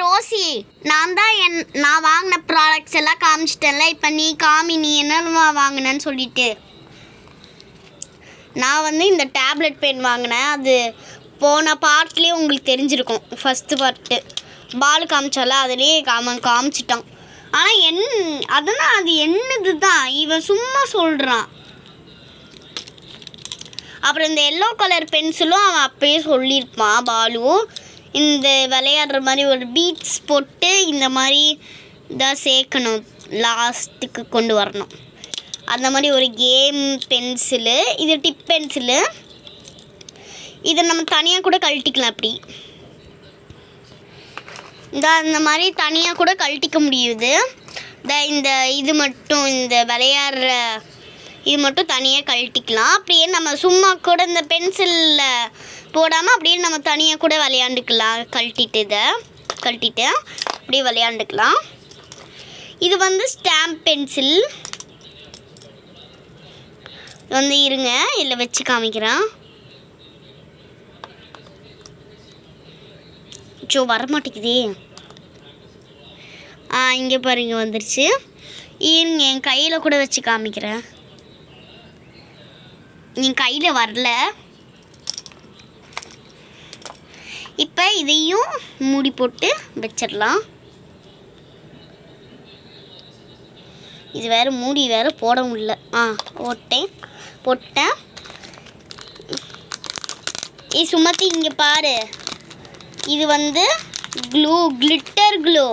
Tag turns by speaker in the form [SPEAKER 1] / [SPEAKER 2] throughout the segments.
[SPEAKER 1] Rousey, நான் வாங்கின products எல்லாம் காமிச்சிட்டேன்ல. இப்போ நீ காமி, நீ என்ன வாங்கினேன்னு சொல்லிட்டு. நான் வந்து இந்த டேப்லெட் பென் வாங்கினேன். அது போன பார்ட்லேயே உங்களுக்கு தெரிஞ்சிருக்கும். ஃபஸ்ட்டு பார்ட்டு பால் காமிச்சால அதுலேயே காமிச்சிட்டான். ஆனால் அதனால் அது என்னது தான் இவன் சும்மா சொல்கிறான். அப்புறம் இந்த எல்லோ கலர் பென்சிலும் அவன் அப்பயே சொல்லியிருப்பான் பாலு. இந்த விளையாடுற மாதிரி ஒரு பீட்ஸ் போட்டு இந்த மாதிரி இதாக சேர்க்கணும், லாஸ்ட்டுக்கு கொண்டு வரணும். அந்த மாதிரி ஒரு கேம் பென்சிலு. இது டிப் பென்சிலு. இதை நம்ம தனியாக கூட கழட்டிக்கலாம். அப்படி இந்த மாதிரி தனியாக கூட கழட்டிக்க முடியுது. இந்த இது மட்டும், இந்த விளையாடுற இது மட்டும் தனியாக கழட்டிக்கலாம். அப்படியே நம்ம சும்மா கூட இந்த பென்சிலில் போடாமல் அப்படியே நம்ம தனியாக கூட விளையாண்டுக்கலாம். கழட்டிட்டு அப்படியே விளையாண்டுக்கலாம். இது வந்து ஸ்டாம்ப் பென்சில் வந்து இருங்க, இதில் வச்சு காமிக்கிறேன். வரமாட்டேங்குதே. இங்கே பாருங்க வந்துருச்சு. இருங்க, என் கையில் கூட வச்சு காமிக்கிறேன். என் கையில் வரல. இப்போ இதையும் மூடி போட்டு வச்சிடலாம். இது வேறு மூடி வேறு போட முடியல. போட்டேன். சுமத்தி இங்கே பாரு. இது வந்து கிளிட்டர் க்ளூ,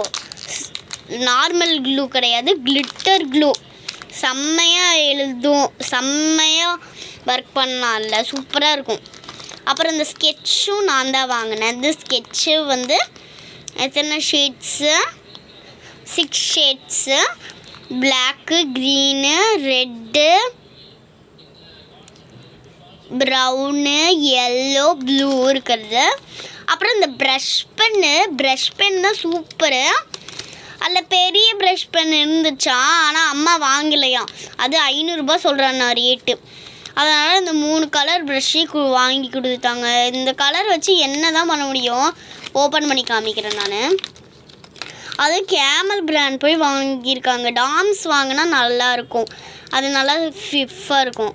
[SPEAKER 1] நார்மல் க்ளூ கிடையாது, கிளிட்டர் க்ளூ. செம்மையாக எழுதும், செம்மையாக ஒர்க் பண்ணால, சூப்பராக இருக்கும். அப்புறம் இந்த ஸ்கெட்சும் நான் தான் வாங்கினேன். இந்த ஸ்கெட்சு வந்து எத்தனை shades, 6 shades, black, green, red, brown, yellow, blue இருக்கிறது. அப்புறம் இந்த ப்ரஷ் பென் தான் சூப்பரு. அதில் பெரிய ப்ரஷ் பென் இருந்துச்சா, ஆனால் அம்மா வாங்கலையாம். அது 500 ரூபாய் சொல்கிறான் ரேட்டு. அதனால் இந்த 3 கலர் ப்ரஷ்ஷு வாங்கி கொடுத்துட்டாங்க. இந்த கலர் வச்சு என்ன தான் பண்ண முடியும்? ஓப்பன் பண்ணி காமிக்கிறேன் நான். அது கேமல் பிராண்ட் போய் வாங்கியிருக்காங்க. டாம்ஸ் வாங்கினா நல்லாயிருக்கும், அது நல்லா ஃபிஃபாக இருக்கும்.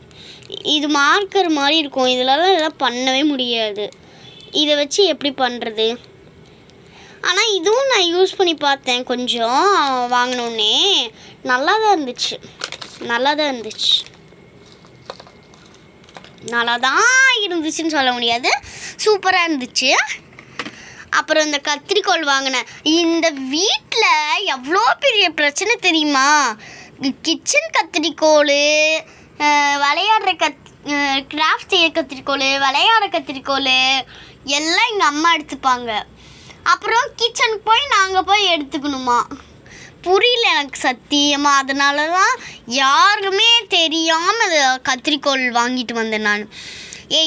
[SPEAKER 1] இது மார்க்கர் மாதிரி இருக்கும். இதெல்லாம் இதெல்லாம் பண்ணவே முடியாது. இதை வச்சு எப்படி பண்ணுறது? ஆனால் இதுவும் நான் யூஸ் பண்ணி பார்த்தேன். கொஞ்சம் வாங்கினோடனே நல்லா தான் இருந்துச்சு. நல்லா தான் இருந்துச்சுன்னு சொல்ல முடியாது, சூப்பராக இருந்துச்சு. அப்புறம் இந்த கத்திரிக்கோல் வாங்கினேன். இந்த வீட்டில் எவ்வளோ பெரிய பிரச்சனை தெரியுமா? கிச்சன் கத்திரிக்கோல், விளையாடுற கிராஃப்ட் செய்ய கத்திரிக்கோல், விளையாடுற கத்திரிக்கோல் எல்லாம் எங்கள் அம்மா எடுத்துப்பாங்க. அப்புறம் கிச்சனுக்கு போய் நாங்கள் போய் எடுத்துக்கணுமா? புரியல எனக்கு சத்தியமாக. அதனால தான் யாருமே தெரியாமல் கத்திரிக்கோல் வாங்கிட்டு வந்தேன் நான்.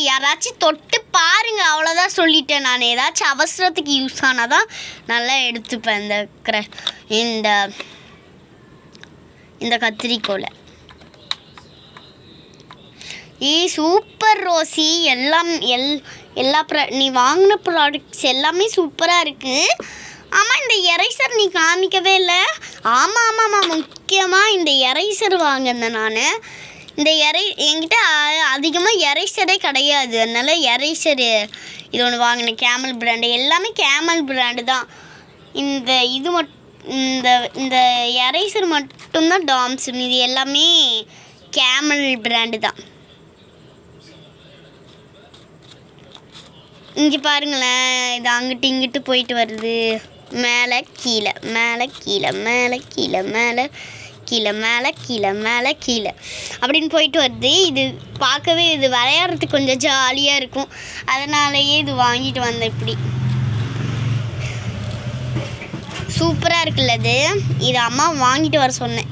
[SPEAKER 1] யாராச்சும் தொட்டு பாருங்க, அவ்வளோதான் சொல்லிட்டேன் நான். ஏதாச்சும் அவசரத்துக்கு யூஸ் ஆனால் தான் நல்லா எடுத்துப்பேன் இந்த கத்திரிக்கோலை. Super Rousey. நீ வாங்கின ப்ராடக்ட்ஸ் எல்லாமே சூப்பராக இருக்குது. ஆமாம், இந்த எரேசர் நீ காமிக்கவே இல்லை. ஆமாம், முக்கியமாக இந்த எரேசர் வாங்கினேன் நான். என்கிட்ட அதிகமாக எரேசரே கிடையாது. அதனால் எரேசரு இது ஒன்று வாங்கினேன், கேமல் பிராண்டு. எல்லாமே கேமல் பிராண்டு தான். இந்த எரேசர் மட்டும்தான் டாம்ஸ். இது எல்லாமே கேமல் பிராண்டு தான். இங்கே பாருங்களேன், இது அங்கிட்டு இங்கிட்டு போயிட்டு வருது. மேலே கீழே, மேலே கீழே, மேலே கீழே, மேலே கீழே, மேலே கீழே, மேலே கீழே அப்படின்னு போயிட்டு வருது. இது பார்க்கவே, இது விளையாடுறதுக்கு கொஞ்சம் ஜாலியாக இருக்கும். அதனாலேயே இது வாங்கிட்டு வந்தேன். இப்படி சூப்பராக இருக்குல்ல இது அம்மா வாங்கிட்டு வர சொன்னேன்.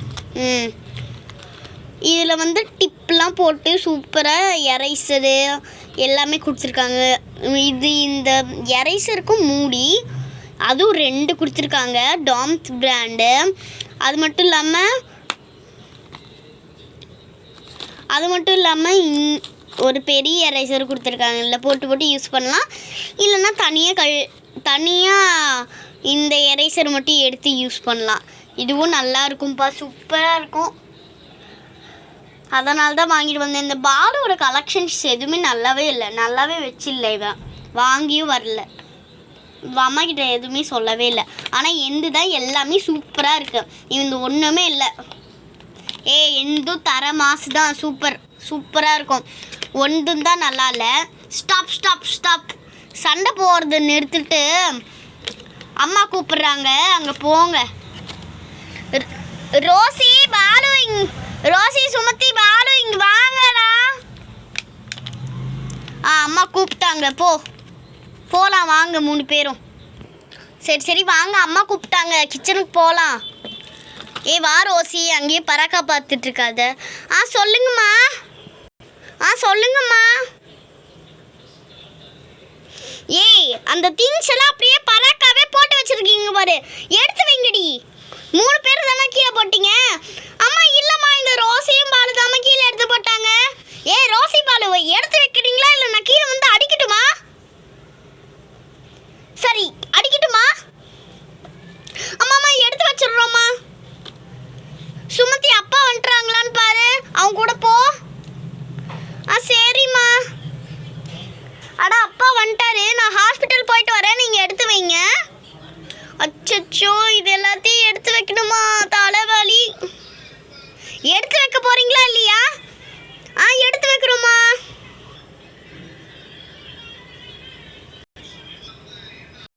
[SPEAKER 1] இதில் வந்து டிப்லாம் போட்டு சூப்பராக எரேசரு எல்லாமே கொடுத்துருக்காங்க. இந்த எரேசருக்கும் மூடி அதுவும் 2 கொடுத்துருக்காங்க, டாம்ஸ் பிராண்டு. அது மட்டும் இல்லாமல் ஒரு பெரிய எரேசர் கொடுத்துருக்காங்க. இல்லை போட்டு யூஸ் பண்ணலாம், இல்லைன்னா தனியாக தனியாக இந்த எரேசர் மட்டும் எடுத்து யூஸ் பண்ணலாம். இதுவும் நல்லா இருக்கும்ப்பா, சூப்பராக இருக்கும். அதனால தான் வாங்கிட்டு வந்தேன். இந்த பாலோட கலெக்ஷன்ஸ் எதுவுமே நல்லாவே வச்சில்லை. இவன் வாங்கியும் வரல. அம்மா கிட்ட எதுவுமே சொல்லவே இல்லை. ஆனால் எந்து தான் எல்லாமே சூப்பராக இருக்குது. இந்த ஒன்றுமே இல்லை. எந்தும் தர மாசு தான். சூப்பராக இருக்கும். ஒன்றும் தான் நல்லா இல்லை. ஸ்டாப். சண்டை போடுறத நிறுத்திட்டு அம்மா கூப்பிடுறாங்க, அங்கே போங்க. ரோசி, பாலு, ரோசி, சுமதி, பாலு இங்கே வாங்கடா. அம்மா கூப்பிட்டாங்க, போகலாம் வாங்க 3 பேரும். சரி வாங்க, அம்மா கூப்பிட்டாங்க, கிச்சனுக்கு போகலாம். வா ரோசி, அங்கேயே பராக்கா பார்த்துட்டு இருக்காத. சொல்லுங்கம்மா. அந்த திங்ஸ் எல்லாம் அப்படியே பராக்காவே போட்டு வச்சிருக்கீங்க பாரு, எடுத்து வைங்கடி. 3 பேர் தானே கீழே போட்டீங்க. அம்மா இல்லைம்மா, இந்த ரோசியும் பாலு தாம்மா கீழே எடுத்து போட்டாங்க. ரோசி பாலு எடுத்து